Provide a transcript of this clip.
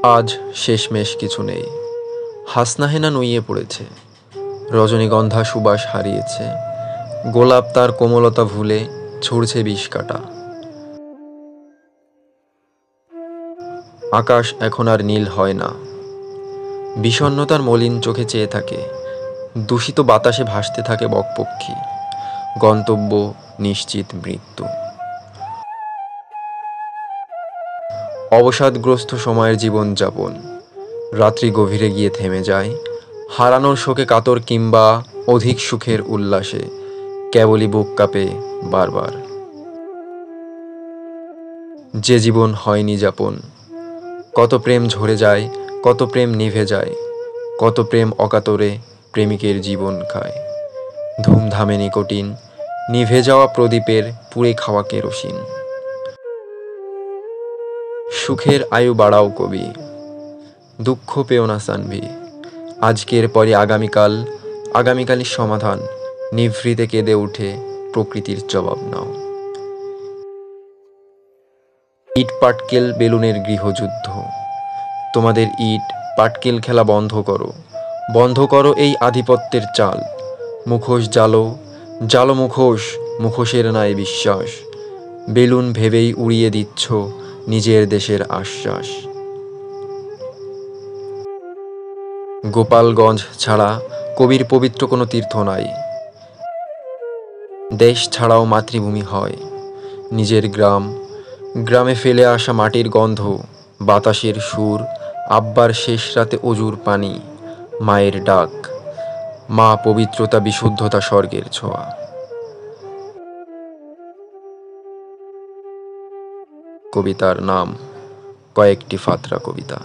আজ শেষমেশ কিছু নেই। হাসনাহেনা নুইয়ে পড়েছে, রজনীগন্ধা সুবাস হারিয়েছে, গোলাপ তার কোমলতা ভুলে ছুঁড়ছে বিষ কাঁটা। আকাশ এখন আর নীল হয় না, বিষণ্ণতার মলিন চোখে চেয়ে থাকে। দূষিত বাতাসে ভাসতে থাকে বকপক্ষী, গন্তব্য নিশ্চিত মৃত্যু। অবসাদগ্রস্ত সময়ের জীবনযাপন রাত্রি গভীরে গিয়ে থেমে যায়, হারানোর শোকে কাতর কিংবা অধিক সুখের উল্লাসে কেবলই বুক কাঁপে বারবার। যে জীবন হয়নি যাপন, কত প্রেম ঝরে যায়, কত প্রেম নিভে যায়, কত প্রেম অকাতরে প্রেমিকের জীবন খায়। ধুমধামে নিকোটিন, নিভে যাওয়া প্রদীপের পুড়ে খাওয়া কেরোসিন। সুখের আয়ু বাড়াও কবি, দুঃখ পেও না সানভি। আজকের পরে আগামীকাল, আগামীকালই সমাধান। নিভৃতে কেঁদে উঠে প্রকৃতির জবাব নাও। ইট পাটকেল বেলুনের গৃহযুদ্ধ, তোমাদের ইট পাটকেল খেলা বন্ধ করো, বন্ধ করো এই আধিপত্যের চাল। মুখোশ জ্বালো, জ্বালো মুখোশ, মুখোশের নাই বিশ্বাস। বেলুন ভেবেই উড়িয়ে দিচ্ছ নিজের দেশের আশ্বাস। গোপালগঞ্জ ছাড়া কবির পবিত্র কোনো তীর্থ নাই। দেশ ছাড়াও মাতৃভূমি হয় নিজের গ্রাম, গ্রামে ফেলে আসা মাটির গন্ধ, বাতাসের সুর, আব্বার শেষ রাতে অজুর পানি, মায়ের ডাক। মা পবিত্রতা, বিশুদ্ধতা, স্বর্গের ছোঁয়া। কবিতার নাম কয়েকটি ফাতরা কবিতা।